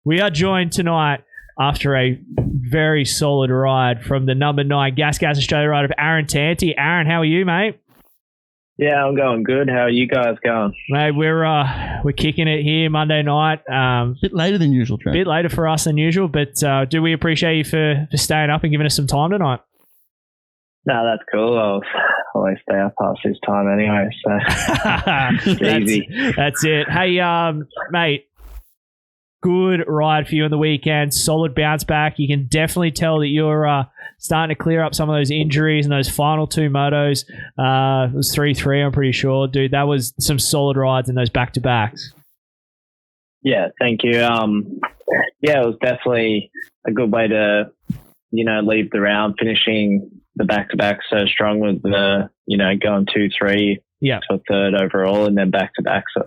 We are joined tonight after a very solid ride from the number 9 Gas Australia rider of Aaron Tanti. Aaron, how are you, mate? Yeah, I'm going good. How are you guys going? Mate, we're kicking it here Monday night. Bit later than usual, Trent. Bit later for us than usual, but do we appreciate you for staying up and giving us some time tonight? No, that's cool. I'll always stay up past this time anyway, so it's easy. That's it. Hey, mate, good ride for you on the weekend. Solid bounce back. You can definitely tell that you're starting to clear up some of those injuries and those final 2 motos. It was 3-3, I'm pretty sure. Dude, that was some solid rides in those back-to-backs. Yeah, thank you. Yeah, it was definitely a good way to, leave the round, finishing the back-to-back so strong with the, going 2-3 to a third overall and then back-to-back. So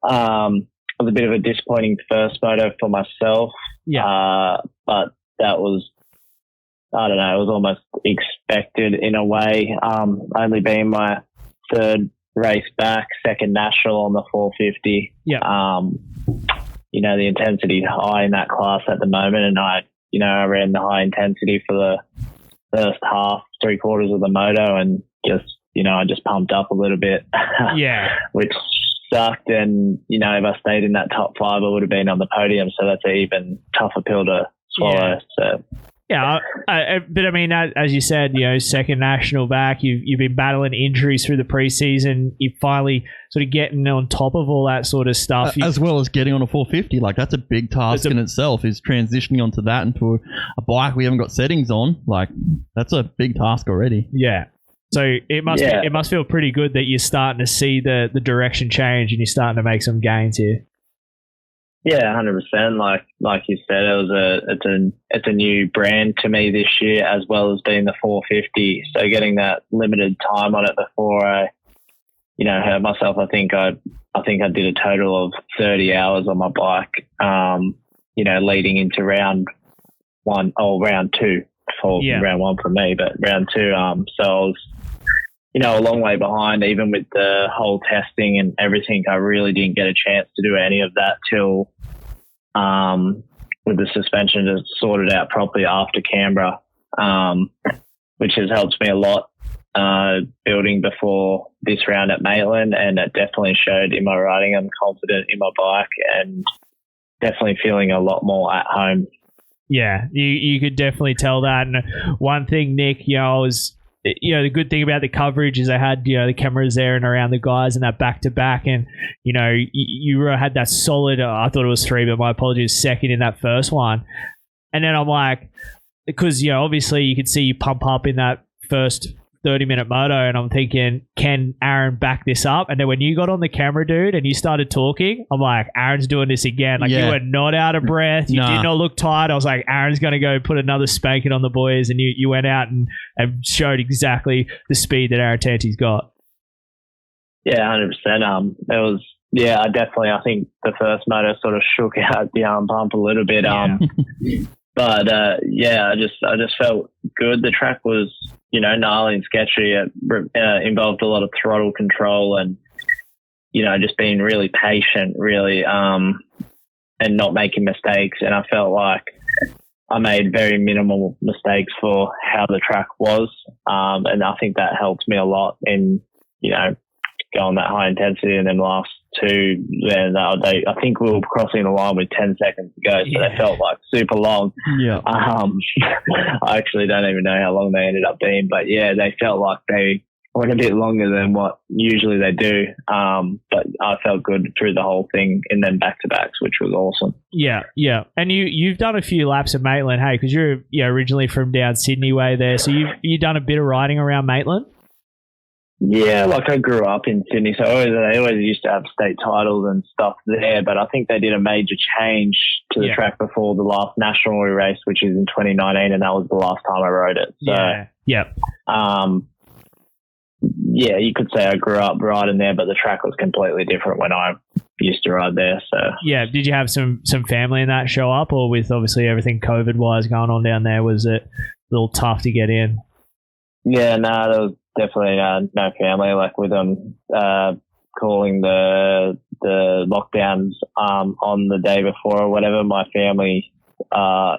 it was a bit of a disappointing first moto for myself. Yeah. But that was, I don't know, it was almost expected in a way. Only being my third race back, second national on the 450. Yeah. The intensity is high in that class at the moment, and I ran the high intensity for the first half, 3/4 of the moto, and I just pumped up a little bit. Yeah. Which sucked, and if I stayed in that top 5, I would have been on the podium, so that's an even tougher pill to swallow. Yeah, but I mean, as you said, second national back, you've been battling injuries through the preseason. You're finally sort of getting on top of all that sort of stuff. As well as getting on a 450. Like, that's a big task in itself, is transitioning onto that into a bike we haven't got settings on. Like, that's a big task already. Yeah. So it must feel pretty good that you're starting to see the direction change and you're starting to make some gains here. Yeah, 100%. Like you said, it's a new brand to me this year, as well as being the 450. So getting that limited time on it before I, hurt myself. I think I did a total of 30 hours on my bike. Leading into round 2 for round 1 for me, but round 2. So I was, a long way behind, even with the whole testing and everything. I really didn't get a chance to do any of that till with the suspension to sort it out properly after Canberra, which has helped me a lot building before this round at Maitland, and it definitely showed in my riding. I'm confident in my bike and definitely feeling a lot more at home. Yeah, you could definitely tell that. And one thing, Nick, the good thing about the coverage is I had, the cameras there and around the guys and that back-to-back. And, you had that solid, I thought it was 3, but my apologies, second in that first one. And then I'm like, because, obviously you could see you pump up in that first 30-minute moto, and I'm thinking, can Aaron back this up? And then when you got on the camera, dude, and you started talking, I'm like, Aaron's doing this again. Like, you were not out of breath. You did not look tired. I was like, Aaron's going to go put another spanking on the boys, and you went out and showed exactly the speed that Aaron Tanti's got. Yeah, 100%. It was, I think the first motor sort of shook out the arm pump a little bit. But I just felt good. The track was, gnarly and sketchy. It involved a lot of throttle control and, just being really patient, really, and not making mistakes. And I felt like I made very minimal mistakes for how the track was. And I think that helped me a lot in, going that high intensity. And then last 2, then I think we were crossing the line with 10 seconds to go, so they felt like super long. Yeah. I actually don't even know how long they ended up being, but they felt like they went a bit longer than what usually they do. But I felt good through the whole thing and then back-to-backs, which was awesome. Yeah, yeah. And you've done a few laps at Maitland, hey, because you're originally from down Sydney way there, so you've done a bit of riding around Maitland? Yeah, like I grew up in Sydney, so they always used to have state titles and stuff there, but I think they did a major change to the track before the last national we raced, which is in 2019, and that was the last time I rode it. So, you could say I grew up riding there, but the track was completely different when I used to ride there. So did you have some family in that show up, or with obviously everything COVID-wise going on down there, was it a little tough to get in? Yeah, no, there was definitely no family. Like with them, calling the lockdowns on the day before or whatever. My family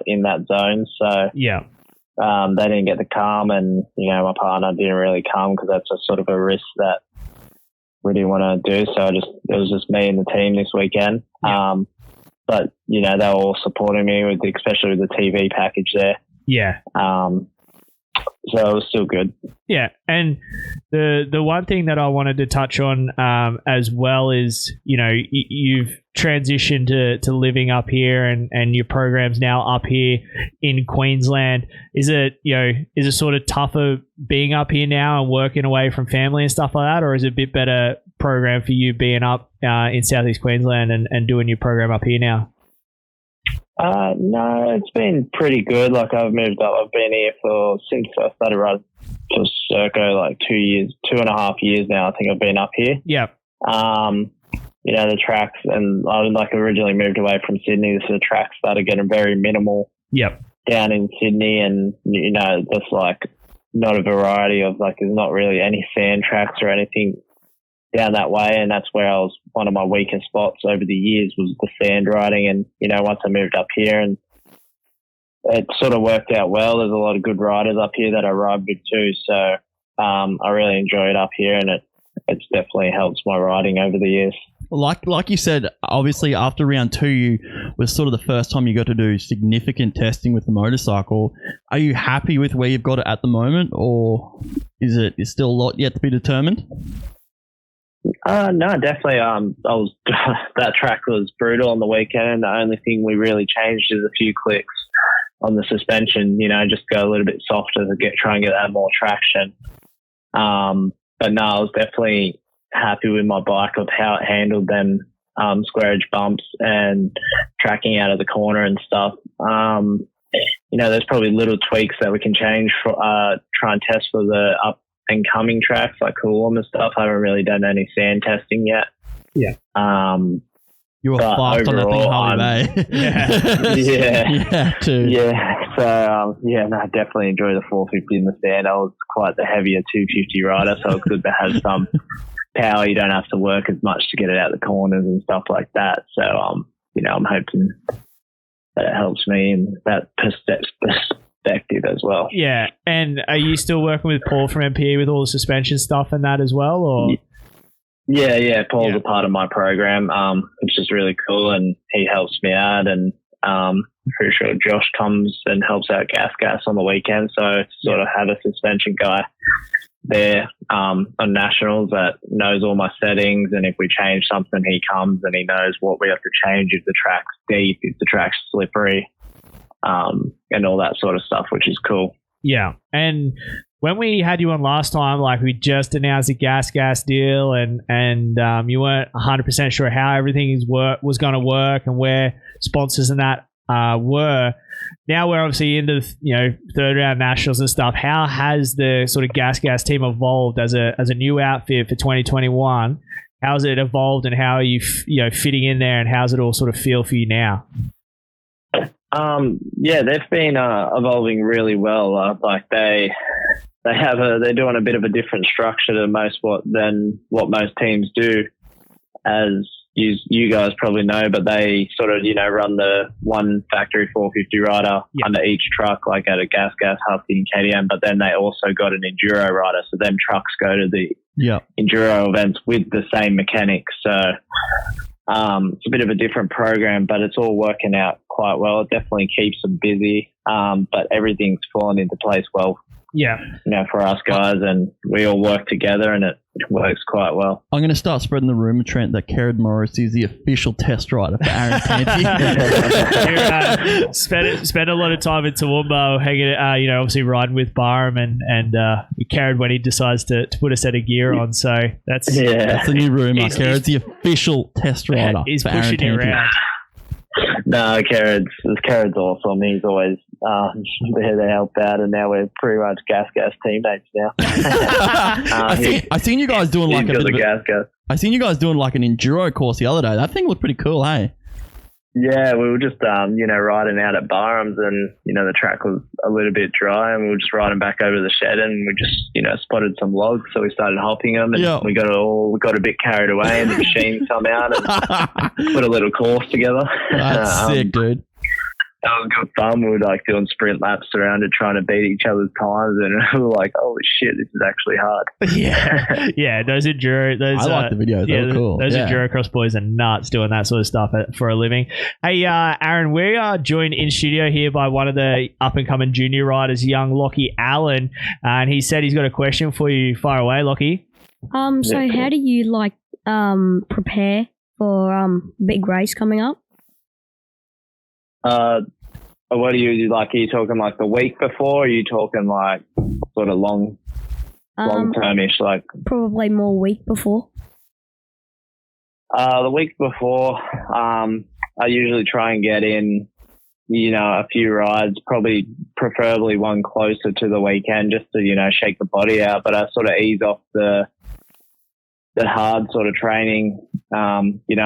in that zone, so they didn't get to come, and my partner didn't really come because that's a sort of a risk that we didn't want to do. So it was just me and the team this weekend. But they were all supporting me especially with the TV package there. So it was still good. Yeah, and the one thing that I wanted to touch on as well is, you've transitioned to living up here, and your program's now up here in Queensland. Is it sort of tougher being up here now and working away from family and stuff like that, or is it a bit better program for you being up in Southeast Queensland and doing your program up here now? No, it's been pretty good. Like, I've moved up. I've been here since I started riding for circa 2.5 years now. I think I've been up here. The tracks, and I originally moved away from Sydney, so the tracks started getting very minimal. Down in Sydney, and that's not a variety of there's not really any sand tracks or anything down that way, and that's where one of my weaker spots over the years was the sand riding. And once I moved up here, and it sort of worked out well. There's a lot of good riders up here that I ride with too, so I really enjoy it up here, and it's definitely helps my riding over the years. Like you said, obviously after round 2 was sort of the first time you got to do significant testing with the motorcycle. Are you happy with where you've got it at the moment, or is still a lot yet to be determined? No, definitely. That track was brutal on the weekend. The only thing we really changed is a few clicks on the suspension. Just go a little bit softer to try and get that more traction. But no, I was definitely happy with my bike of how it handled them square edge bumps and tracking out of the corner and stuff. There's probably little tweaks that we can change for try and test for the up and coming tracks like Coolum and stuff. I haven't really done any sand testing yet. You were fast on that thing, Harley Bay. Too. So I definitely enjoy the 450 in the sand. I was quite the heavier 250 rider, so it's good to have some power. You don't have to work as much to get it out the corners and stuff like that. So I'm hoping that it helps me in that perspective as well. Yeah, and are you still working with Paul from MPE with all the suspension stuff and that as well, or? Yeah. Paul's a part of my program, which is really cool, and he helps me out. And I'm pretty sure Josh comes and helps out Gas on the weekend. So to sort of have a suspension guy there on nationals that knows all my settings, and if we change something, he comes and he knows what we have to change if the track's deep, if the track's slippery, and all that sort of stuff, which is cool. Yeah, and when we had you on last time, we just announced a gas deal, and you weren't 100% sure how everything was going to work and where sponsors and that were. Now we're obviously into third round nationals and stuff. How has the sort of gas team evolved as a new outfit for 2021? How's it evolved, and how are you fitting in there, and how's it all sort of feel for you now? They've been evolving really well. They're doing a bit of a different structure than what most teams do, as you guys probably know. But they sort of run the one factory 450 rider under each truck, like at a gas Husky and KTM. But then they also got an enduro rider, so them trucks go to the enduro events with the same mechanics. So it's a bit of a different program, but it's all working out quite well. It definitely keeps them busy, but everything's fallen into place well. For us guys, and we all work together, and it works quite well. I'm going to start spreading the rumour, Trent, that Kerrod Morris is the official test rider for Aaron Tanti. Spend a lot of time in Toowoomba, hanging, obviously riding with Barham and Kerrod when he decides to put a set of gear on. So that's the new rumour. Kerrod's the official test rider. He's for pushing Aaron it around. No, Kerrod's awesome. He's always there to help out, and now we're pretty much gas teammates now. I seen you guys doing like a bit of gas. I seen you guys doing like an enduro course the other day. That thing looked pretty cool, hey? Yeah, we were just, riding out at Barham's and, the track was a little bit dry and we were just riding back over to the shed and we just, spotted some logs. So we started hopping them and we got a bit carried away and the machine come out and put a little course together. That's sick, dude. That was good fun. We were like doing sprint laps around it, trying to beat each other's times, and we were like, "Holy shit, this is actually hard." Yeah. Those enduro, I like the videos. They're cool. Those enduro cross boys are nuts doing that sort of stuff for a living. Hey, Aaron, we are joined in studio here by one of the up and coming junior riders, young Lockie Allen, and he said he's got a question for you. Fire away, Lockie. So how do you prepare for big race coming up? What do you like? Are you talking like the week before? Or are you talking like sort of long term-ish? Like probably more week before. The week before, I usually try and get in, a few rides, preferably one closer to the weekend, just to shake the body out. But I sort of ease off the hard sort of training. I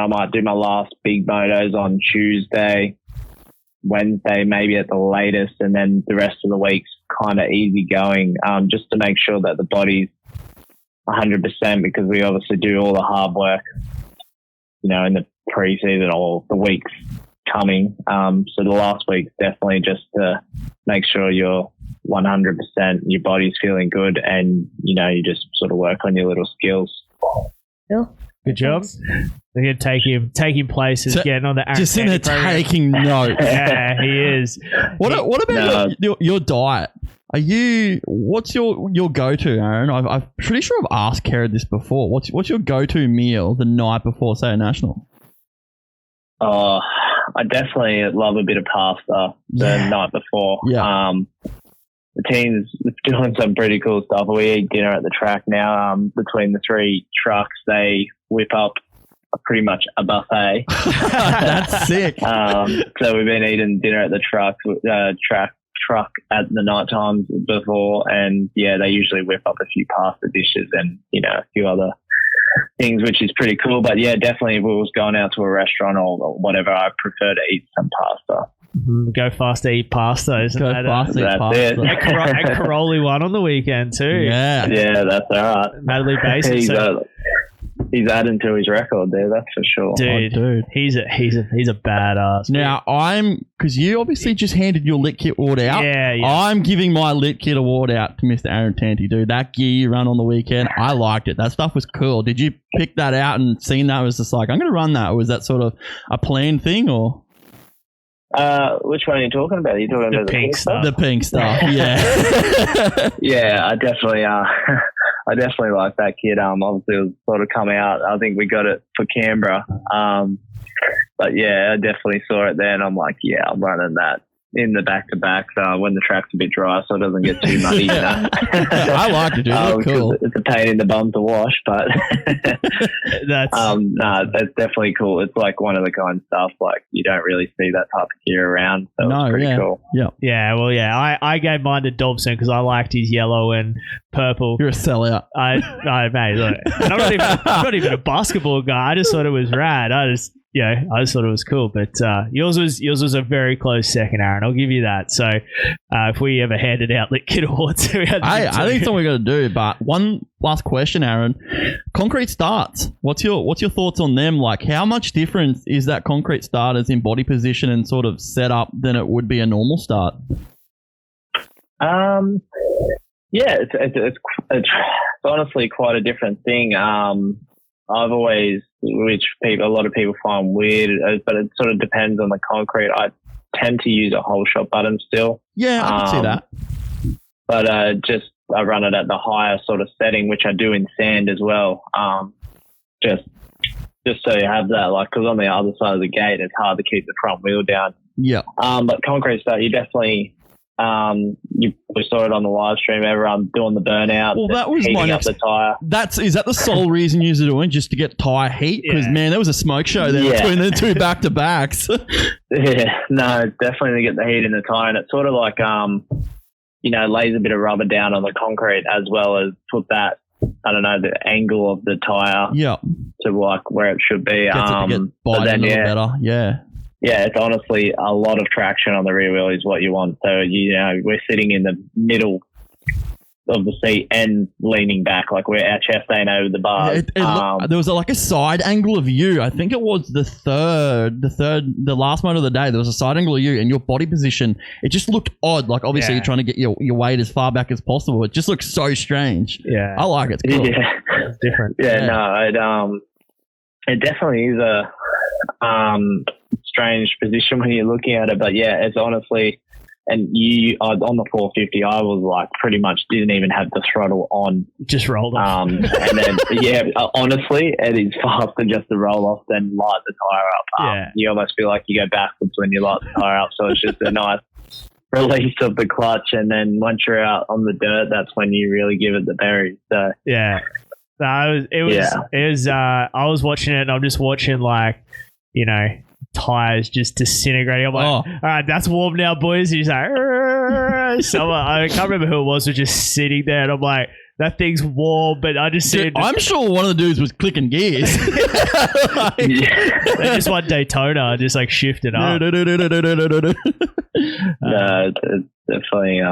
might do my last big motos on Tuesday, Wednesday, maybe at the latest, and then the rest of the week's kind of easy going, just to make sure that the body's 100%, because we obviously do all the hard work, in the pre-season or the weeks coming. So the last week's definitely just to make sure you're 100%, your body's feeling good, and, you just sort of work on your little skills. Cool. Good job. They're going to take him places, getting on the Aaron just in there taking notes. Yeah, he is. What about your diet? What's your go-to, Aaron? I'm pretty sure I've asked Kerrod this before. What's your go-to meal the night before, say, a national? I definitely love a bit of pasta the night before. Yeah. The team's doing some pretty cool stuff. We eat dinner at the track now. Between the three trucks, they whip up pretty much a buffet. That's sick. So we've been eating dinner at the truck at the night times before, and they usually whip up a few pasta dishes and a few other things, which is pretty cool. But definitely if we was going out to a restaurant or whatever, I prefer to eat some pasta. Go fast to eat pasta, isn't that? That's it. A Caroli won on the weekend too. Yeah, that's all right. Madly basic. He's adding to his record there, that's for sure. Dude. He's a badass. Now because you obviously just handed your lit kit award out. Yeah. I'm giving my lit kit award out to Mr. Aaron Tanti, dude. That gear you run on the weekend, I liked it. That stuff was cool. Did you pick that out and seen that was just like, I'm going to run that? Or was that sort of a planned thing or? Which one are you talking about? Are you talking about the pink stuff? The pink stuff, yeah. Yeah, I definitely like that kit. Obviously it was sort of come out. I think we got it for Canberra. But I definitely saw it there and I'm like, I'm running that in the back-to-back when the track's a bit dry so it doesn't get too muddy. I like it, dude. That's cool. It's a pain in the bum to wash, but that's definitely cool. It's like one of the kind of stuff like you don't really see that type of gear around, so it's pretty cool. I gave mine to Dobson because I liked his yellow and purple. You're a sellout. Mate, look, I'm not even a basketball guy. I just thought it was rad. I just thought it was cool, but yours was a very close second, Aaron. I'll give you that. So if we ever handed out lit kit awards, I think it's what we got to do. But one last question, Aaron: concrete starts. What's your thoughts on them? Like, how much difference is that concrete starters in body position and sort of setup than it would be a normal start? It's honestly quite a different thing. I've always, which a lot of people find weird, but it sort of depends on the concrete. I tend to use a whole shot button still. Yeah, I can see that. But I run it at the higher sort of setting, which I do in sand as well. Just so you have that, like, because on the other side of the gate, it's hard to keep the front wheel down. Yeah. But concrete start, you definitely. We saw it on the live stream. Everyone doing the burnout. Well, that was my next. The tire. Is that the sole reason you're doing, just to get tire heat? Because man, there was a smoke show there between the two back to backs. No, definitely to get the heat in the tire, and it's sort of like lays a bit of rubber down on the concrete as well as put that the angle of the tire to like where it should be. Gets it to get bite a little better. Yeah. yeah, it's honestly a lot of traction on the rear wheel is what you want. So, we're sitting in the middle of the seat and leaning back, like our chest ain't over the bars. There was like a side angle of you. I think it was the last motor of the day. There was a side angle of you and your body position. It just looked odd. Like obviously you're trying to get your weight as far back as possible. It just looks so strange. Yeah, I like it. It's cool. Yeah, it's different. Yeah, no, it definitely is a strange position when you're looking at it. But yeah, it's honestly. And on the 450, I was like pretty much didn't even have the throttle on. Just rolled off. And then, honestly, it is faster just to roll off than light the tire up. You almost feel like you go backwards when you light the tire up. So it's just a nice release of the clutch. And then once you're out on the dirt, that's when you really give it the berries. So yeah. No, it was. I was watching it and I'm just watching tires just disintegrating. I'm like, all right, that's warm now, boys. And he's like, someone, I can't remember who it was just sitting there, and I'm like, that thing's warm, but I just said, I'm sure one of the dudes was clicking gears. They just won Daytona, just like shifted up. No, it's definitely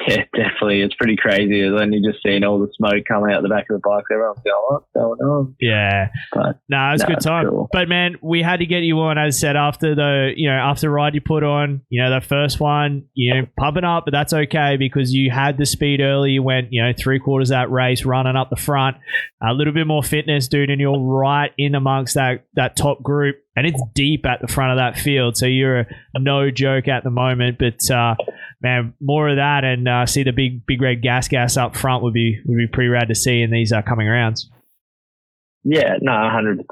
yeah, definitely. It's pretty crazy. And then you just seeing all the smoke coming out the back of the bike. Everyone's going, what's going on? Yeah. But it's a good time. Cool. But man, we had to get you on, as I said, after the ride you put on, the first one, pumping up, but that's okay because you had the speed early. You went, 3/4 of that race running up the front, a little bit more fitness, dude, and you're right in amongst that top group. And it's deep at the front of that field. So you're no joke at the moment. But, man, more of that and see the big red gas up front would be pretty rad to see in these coming rounds. Yeah, no, 100%.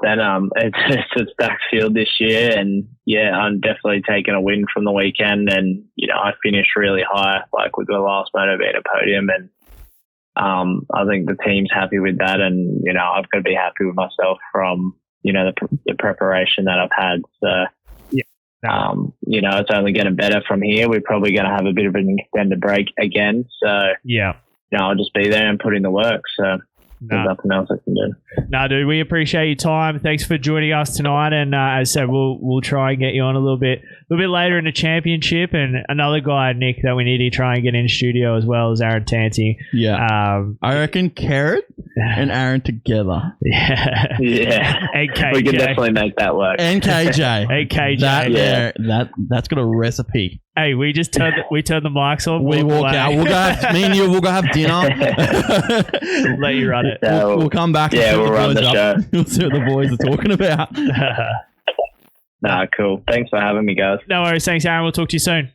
It's back field this year. And, yeah, I'm definitely taking a win from the weekend. And, I finished really high, like with the last moto being a podium. And I think the team's happy with that. And, I've got to be happy with myself from – the preparation that I've had. So, it's only getting better from here. We're probably going to have a bit of an extended break again. So, I'll just be there and put in the work. So, there's nothing else I can do. No, dude, we appreciate your time. Thanks for joining us tonight. And as I said, we'll try and get you on a little bit later in the championship. And another guy, Nick, that we need to try and get in studio as well is Aaron Tanti. Yeah. I reckon Carrot and Aaron together. Yeah. And KJ. We can definitely make that work. And KJ. Hey, KJ. That's got a recipe. Hey, we just turned the mics on. We walk out. Me and you, we'll go have dinner. We'll let you run it. We'll come back. Yeah, we'll run the show. We'll see what the boys are talking about. Cool. Thanks for having me, guys. No worries. Thanks, Aaron. We'll talk to you soon.